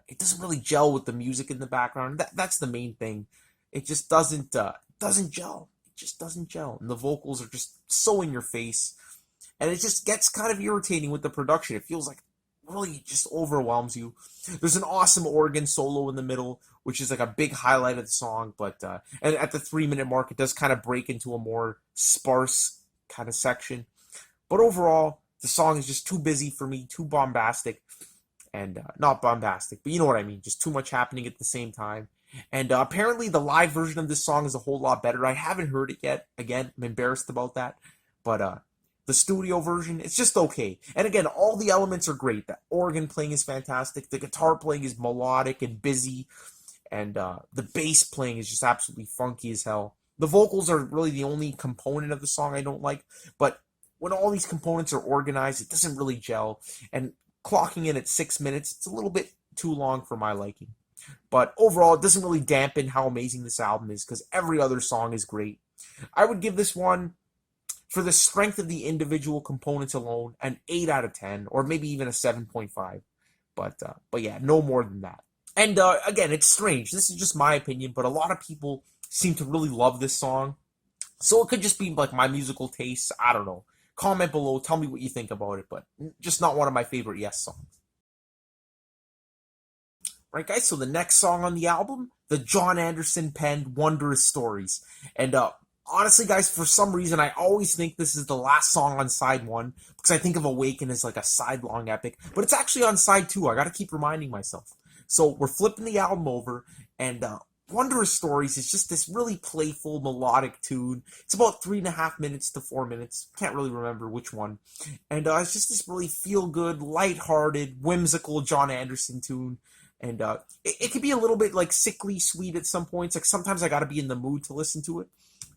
Speaker 1: it doesn't really gel with the music in the background. That's the main thing. It just doesn't gel. Just doesn't gel, and the vocals are just so in your face, and it just gets kind of irritating with the production. It feels like really just overwhelms you. There's an awesome organ solo in the middle, which is like a big highlight of the song, but and at the 3-minute mark it does kind of break into a more sparse kind of section. But overall, the song is just too busy for me, too bombastic, and not bombastic, but you know what I mean, just too much happening at the same time. And apparently the live version of this song is a whole lot better. I haven't heard it yet. Again, I'm embarrassed about that. But the studio version, it's just okay. And again, all the elements are great. The organ playing is fantastic. The guitar playing is melodic and busy. And the bass playing is just absolutely funky as hell. The vocals are really the only component of the song I don't like. But when all these components are organized, it doesn't really gel. And clocking in at 6 minutes, it's a little bit too long for my liking. But overall, it doesn't really dampen how amazing this album is, because every other song is great. I would give this one, for the strength of the individual components alone, an 8 out of 10, or maybe even a 7.5. But yeah, no more than that. And again, it's strange. This is just my opinion, but a lot of people seem to really love this song. So it could just be like my musical taste. I don't know. Comment below. Tell me what you think about it, but just not one of my favorite Yes songs. Right, guys, so the next song on the album, the John Anderson penned Wondrous Stories. And honestly, guys, for some reason, I always think this is the last song on side 1, because I think of Awaken as like a side-long epic, but it's actually on side 2. I gotta keep reminding myself. So we're flipping the album over, and Wondrous Stories is just this really playful, melodic tune. It's about 3.5 minutes to 4 minutes. Can't really remember which one. And it's just this really feel-good, light-hearted, whimsical John Anderson tune. And it can be a little bit like sickly sweet at some points. Like sometimes I gotta be in the mood to listen to it.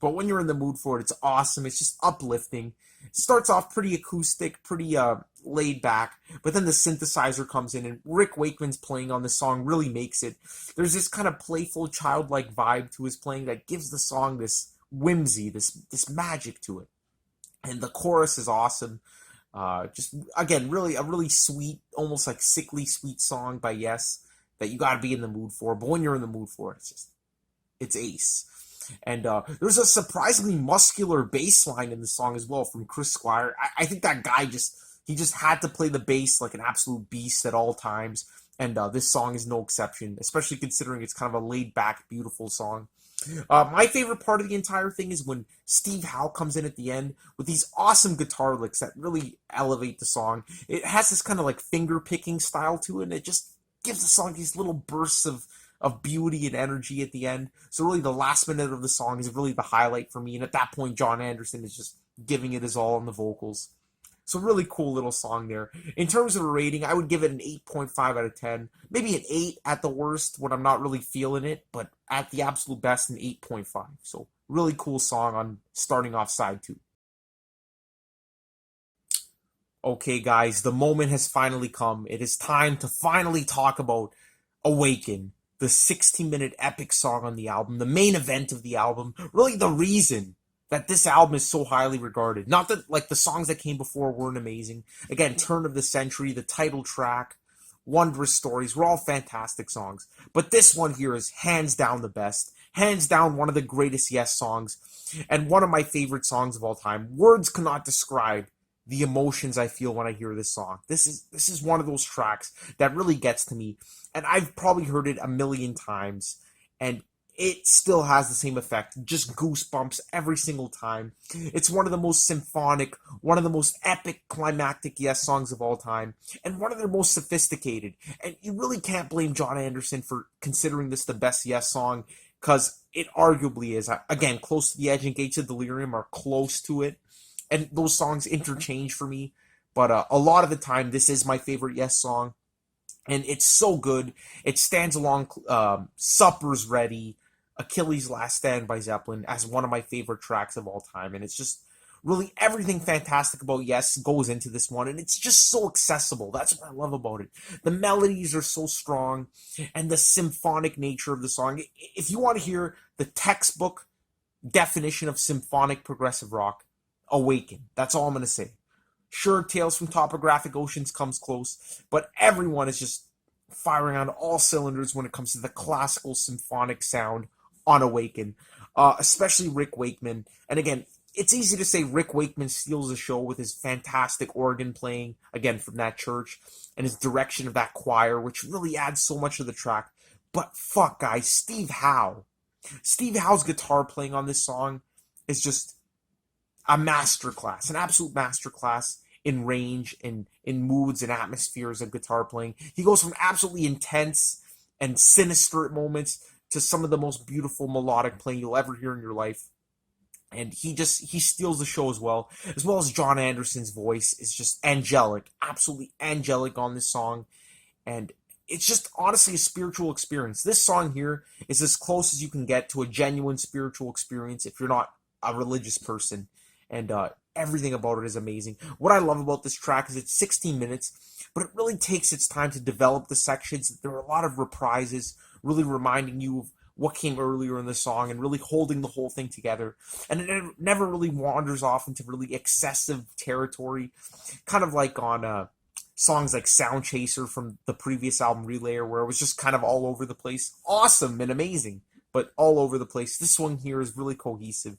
Speaker 1: But when you're in the mood for it, it's awesome. It's just uplifting. It starts off pretty acoustic, pretty laid back. But then the synthesizer comes in, and Rick Wakeman's playing on the song really makes it. There's this kind of playful, childlike vibe to his playing that gives the song this whimsy, this magic to it. And the chorus is awesome. Just again, really a really sweet, almost like sickly sweet song by Yes that you got to be in the mood for. But when you're in the mood for it, it's ace. And there's a surprisingly muscular bass line in the song as well from Chris Squire. I think that guy he just had to play the bass like an absolute beast at all times. And this song is no exception, especially considering it's kind of a laid back, beautiful song. My favorite part of the entire thing is when Steve Howe comes in at the end with these awesome guitar licks that really elevate the song. It has this kind of like finger picking style to it, and it just gives the song these little bursts of beauty and energy at the end. So really the last minute of the song is really the highlight for me, and at that point John Anderson is just giving it his all on the vocals. So really cool little song there. In terms of a rating, I would give it an 8.5 out of 10. Maybe an 8 at the worst when I'm not really feeling it, but at the absolute best, an 8.5. So really cool song on starting off side 2. Okay, guys, the moment has finally come. It is time to finally talk about Awaken, the 60-minute epic song on the album, the main event of the album, really the reason that this album is so highly regarded. Not that like the songs that came before weren't amazing. Again, Turn of the Century, the title track, Wondrous Stories were all fantastic songs. But this one here is hands down the best. Hands down one of the greatest Yes songs and one of my favorite songs of all time. Words cannot describe the emotions I feel when I hear this song. This is one of those tracks that really gets to me, and I've probably heard it a million times, and it still has the same effect. Just goosebumps every single time. It's one of the most symphonic, one of the most epic climactic Yes songs of all time, and one of their most sophisticated. And you really can't blame John Anderson for considering this the best Yes song, because it arguably is. Again, Close to the Edge and Gates of Delirium are close to it, and those songs interchange for me. But a lot of the time, this is my favorite Yes song, and it's so good. It stands along Supper's Ready, Achilles' Last Stand by Zeppelin as one of my favorite tracks of all time, and it's just really everything fantastic about Yes goes into this one, and it's just so accessible. That's what I love about it. The melodies are so strong, and the symphonic nature of the song. If you want to hear the textbook definition of symphonic progressive rock, Awaken. That's all I'm going to say. Sure, Tales from Topographic Oceans comes close, but everyone is just firing on all cylinders when it comes to the classical symphonic sound on Awaken, especially Rick Wakeman. And again, it's easy to say Rick Wakeman steals the show with his fantastic organ playing, again, from that church, and his direction of that choir, which really adds so much to the track. But fuck, guys, Steve Howe. Steve Howe's guitar playing on this song is just a masterclass, an absolute masterclass in range, in moods and atmospheres of guitar playing. He goes from absolutely intense and sinister at moments to some of the most beautiful melodic playing you'll ever hear in your life. And he steals the show as well as John Anderson's voice is just angelic, absolutely angelic on this song. And it's just honestly a spiritual experience. This song here is as close as you can get to a genuine spiritual experience if you're not a religious person. And everything about it is amazing. What I love about this track is it's 16 minutes, but it really takes its time to develop the sections. There are a lot of reprises, really reminding you of what came earlier in the song and really holding the whole thing together. And it never really wanders off into really excessive territory, kind of like on songs like Sound Chaser from the previous album Relayer, where it was just kind of all over the place. Awesome and amazing, but all over the place. This one here is really cohesive.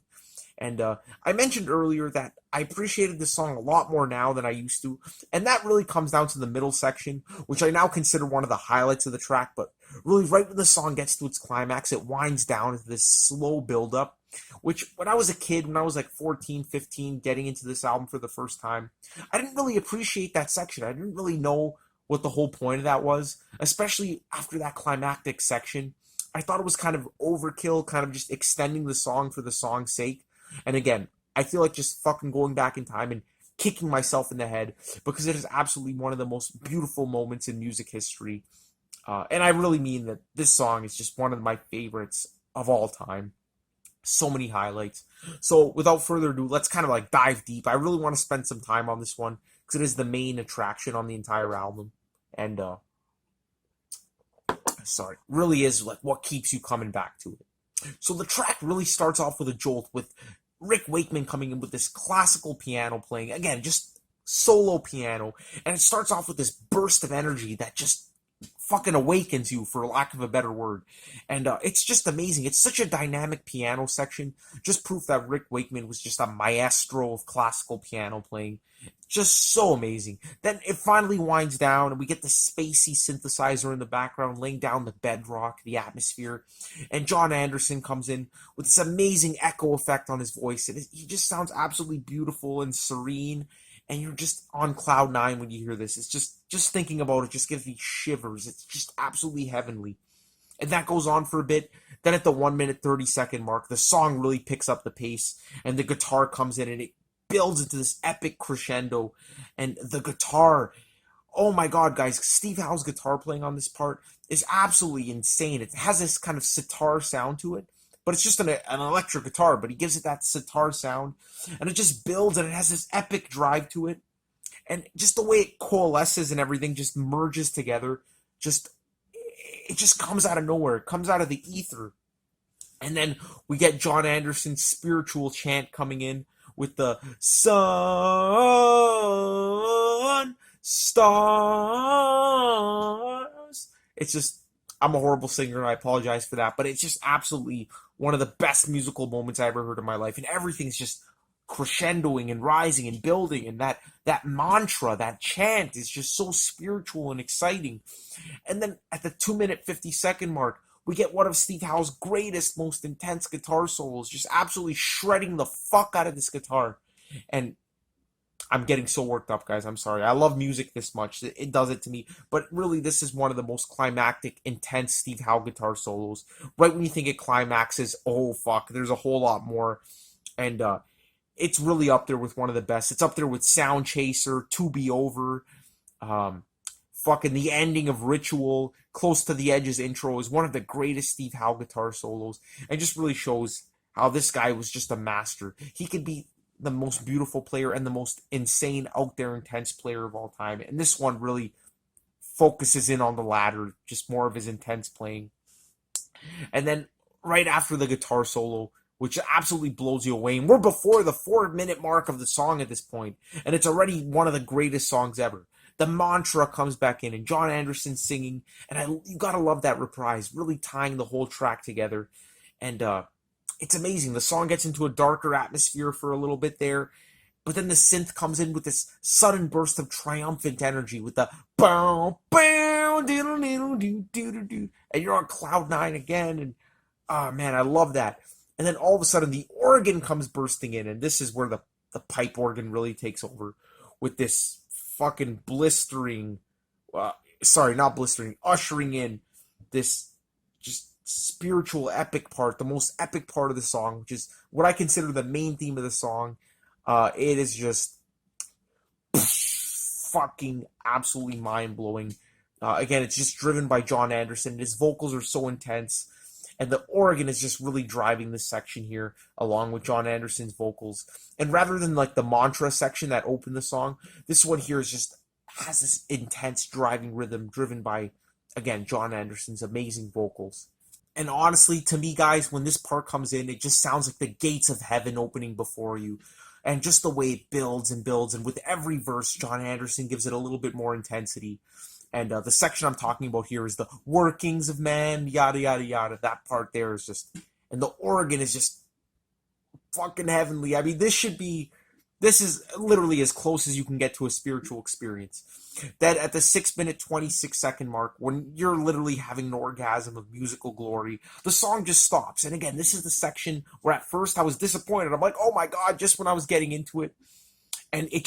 Speaker 1: And I mentioned earlier that I appreciated this song a lot more now than I used to, and that really comes down to the middle section, which I now consider one of the highlights of the track, but really right when the song gets to its climax, it winds down into this slow build-up, which when I was a kid, when I was like 14, 15, getting into this album for the first time, I didn't really appreciate that section. I didn't really know what the whole point of that was, especially after that climactic section. I thought it was kind of overkill, kind of just extending the song for the song's sake. And again, I feel like just fucking going back in time and kicking myself in the head because it is absolutely one of the most beautiful moments in music history. And I really mean that this song is just one of my favorites of all time. So many highlights. So without further ado, let's kind of like dive deep. I really want to spend some time on this one because it is the main attraction on the entire album. And, really is like what keeps you coming back to it. So the track really starts off with a jolt with Rick Wakeman coming in with this classical piano playing. Again, just solo piano. And it starts off with this burst of energy that just fucking awakens you, for lack of a better word. And it's just amazing. It's such a dynamic piano section. Just proof that Rick Wakeman was just a maestro of classical piano playing. Just so amazing. Then it finally winds down and we get the spacey synthesizer in the background laying down the bedrock, the atmosphere. And John Anderson comes in with this amazing echo effect on his voice. And he just sounds absolutely beautiful and serene. And you're just on cloud nine when you hear this. It's just thinking about it just gives me shivers. It's just absolutely heavenly. And that goes on for a bit. Then at the 1 minute 30 second mark, the song really picks up the pace and the guitar comes in and it builds into this epic crescendo, and the guitar. Oh my god, guys, Steve Howe's guitar playing on this part is absolutely insane. It has this kind of sitar sound to it, but it's just an electric guitar, but he gives it that sitar sound, and it just builds, and it has this epic drive to it, and just the way it coalesces and everything just merges together, just it just comes out of nowhere. It comes out of the ether. And then we get John Anderson's spiritual chant coming in with the sun, stars. It's just, I'm a horrible singer. I apologize for that. But it's just absolutely one of the best musical moments I ever heard in my life. And everything's just crescendoing and rising and building. And that mantra, that chant is just so spiritual and exciting. And then at the 2-minute 50-second mark, we get one of Steve Howe's greatest, most intense guitar solos, just absolutely shredding the fuck out of this guitar. And I'm getting so worked up, guys. I'm sorry. I love music this much. It does it to me. But really, this is one of the most climactic, intense Steve Howe guitar solos. Right when you think it climaxes, oh, fuck, there's a whole lot more. And it's really up there with one of the best. It's up there with Sound Chaser, To Be Over, fucking the ending of Ritual, Close to the Edge's intro is one of the greatest Steve Howe guitar solos, and just really shows how this guy was just a master. He could be the most beautiful player and the most insane, out there, intense player of all time, and this one really focuses in on the latter, just more of his intense playing. And then right after the guitar solo, which absolutely blows you away, and we're before the 4-minute mark of the song at this point, and it's already one of the greatest songs ever. The mantra comes back in, and John Anderson singing, and you gotta love that reprise, really tying the whole track together, and it's amazing. The song gets into a darker atmosphere for a little bit there, but then the synth comes in with this sudden burst of triumphant energy with the bow, bow, diddle, diddle, doo, doo, doo, doo, and you're on cloud nine again, and oh man, I love that. And then all of a sudden the organ comes bursting in, and this is where the pipe organ really takes over with this fucking blistering, sorry, not blistering, ushering in this just spiritual epic part, the most epic part of the song, which is what I consider the main theme of the song. It is just fucking absolutely mind-blowing. Again, it's just driven by John Anderson. His vocals are so intense, and the organ is just really driving this section here, along with John Anderson's vocals. And rather than like the mantra section that opened the song, this one here is just has this intense driving rhythm driven by, again, John Anderson's amazing vocals. And honestly, to me, guys, when this part comes in, it just sounds like the gates of heaven opening before you. And just the way it builds, and with every verse, John Anderson gives it a little bit more intensity. And the section I'm talking about here is the workings of man, yada, yada, yada. That part there is just, and the organ is just fucking heavenly. I mean, this is literally as close as you can get to a spiritual experience. That at the 6-minute 26-second mark, when you're literally having an orgasm of musical glory, the song just stops. And again, this is the section where at first I was disappointed. I'm like, oh my god, just when I was getting into it. And it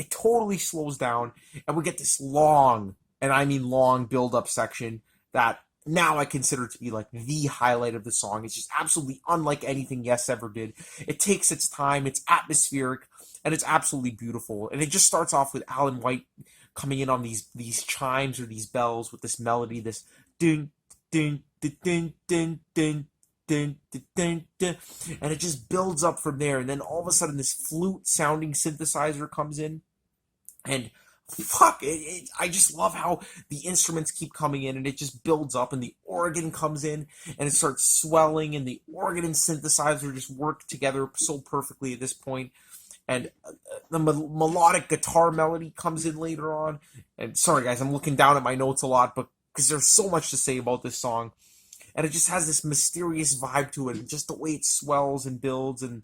Speaker 1: totally slows down, and we get this long, and I mean long, build-up section that now I consider to be like the highlight of the song. It's just absolutely unlike anything Yes ever did. It takes its time, it's atmospheric, and it's absolutely beautiful. And it just starts off with Alan White coming in on these chimes or these bells with this melody, this dun dun dun dun dun dun dun dun dun, and it just builds up from there. And then all of a sudden, this flute-sounding synthesizer comes in, and fuck it, I just love how the instruments keep coming in, and it just builds up, and the organ comes in and it starts swelling, and the organ and synthesizer just work together so perfectly at this point. And the melodic guitar melody comes in later on. And sorry guys, I'm looking down at my notes a lot, but because there's so much to say about this song, and it just has this mysterious vibe to it, and just the way it swells and builds, and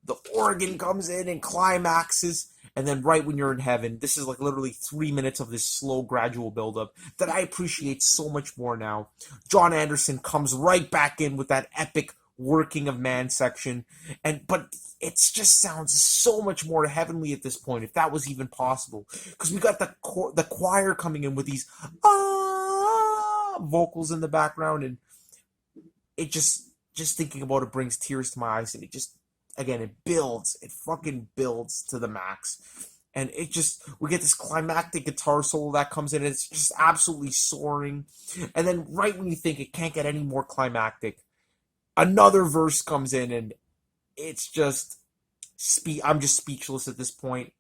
Speaker 1: the organ comes in and climaxes. And then right when you're in heaven, this is like literally 3 minutes of this slow, gradual buildup that I appreciate so much more now. John Anderson comes right back in with that epic working of man section, but it just sounds so much more heavenly at this point, if that was even possible, because we got the choir coming in with these vocals in the background, and it just thinking about it brings tears to my eyes, and it just again, it builds. It fucking builds to the max. And we get this climactic guitar solo that comes in, and it's just absolutely soaring. And then right when you think it can't get any more climactic, another verse comes in, and it's just, I'm just speechless at this point.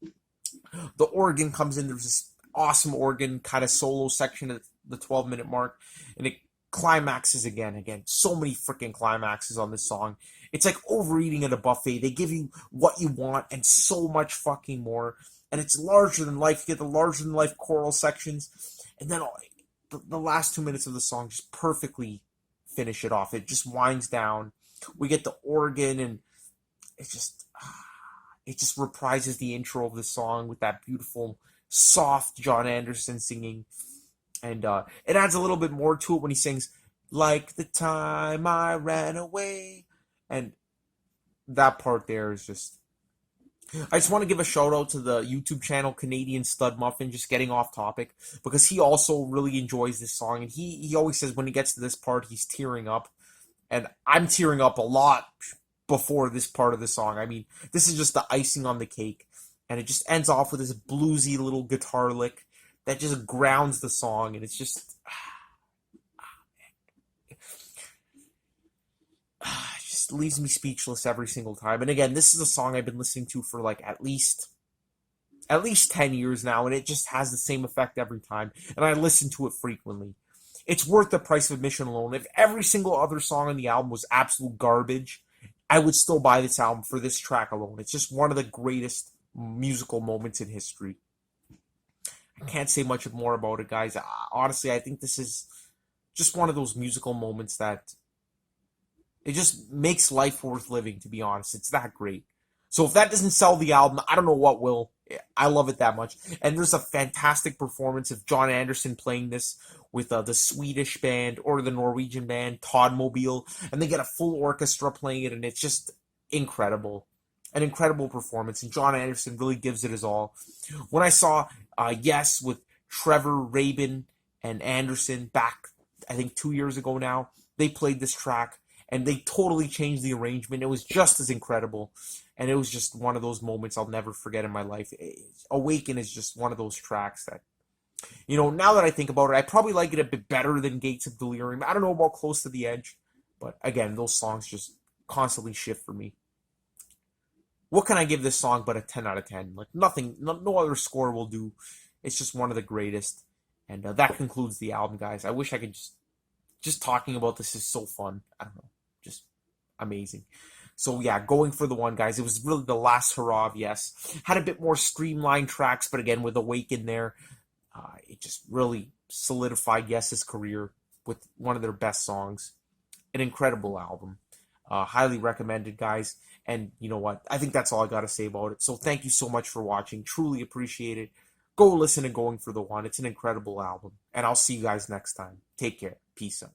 Speaker 1: The organ comes in. There's this awesome organ kind of solo section at the 12-minute mark, and it climaxes again. Again, so many freaking climaxes on this song. It's like overeating at a buffet. They give you what you want and so much fucking more. And it's larger than life. You get the larger than life choral sections, and then the last 2 minutes of the song just perfectly finish it off. It just winds down. We get the organ, and it just reprises the intro of the song with that beautiful, soft John Anderson singing. And it adds a little bit more to it when he sings, like the time I ran away. And that part there is just... I just want to give a shout out to the YouTube channel Canadian Stud Muffin, just getting off topic, because he also really enjoys this song. And he always says when he gets to this part, he's tearing up. And I'm tearing up a lot before this part of the song. I mean, this is just the icing on the cake. And it just ends off with this bluesy little guitar lick that just grounds the song. And it's just... it just leaves me speechless every single time. And again, this is a song I've been listening to for like at least 10 years now. And it just has the same effect every time. And I listen to it frequently. It's worth the price of admission alone. If every single other song on the album was absolute garbage, I would still buy this album for this track alone. It's just one of the greatest musical moments in history. I can't say much more about it, guys. Honestly, I think this is just one of those musical moments that it just makes life worth living, to be honest. It's that great. So if that doesn't sell the album, I don't know what will. I love it that much. And there's a fantastic performance of John Anderson playing this with the Swedish band or the Norwegian band, Todd Mobile. And they get a full orchestra playing it, and it's just incredible. An incredible performance. And John Anderson really gives it his all. When I saw Yes with Trevor Rabin and Anderson back, I think 2 years ago now, they played this track. And they totally changed the arrangement. It was just as incredible. And it was just one of those moments I'll never forget in my life. Awaken is just one of those tracks that, now that I think about it, I probably like it a bit better than Gates of Delirium. I don't know about Close to the Edge. But again, those songs just constantly shift for me. What can I give this song but a 10 out of 10? Like nothing, no other score will do. It's just one of the greatest. And that concludes the album, guys. I wish I could just talking about this is so fun. I don't know. Just amazing. So yeah, going for the one, guys. It was really the last hurrah of Yes. Had a bit more streamlined tracks, but again, with Awaken there, it just really solidified Yes's career with one of their best songs. An incredible album. Highly recommended, guys. And you know what? I think that's all I got to say about it. So thank you so much for watching. Truly appreciate it. Go listen to Going for the One. It's an incredible album. And I'll see you guys next time. Take care. Peace out.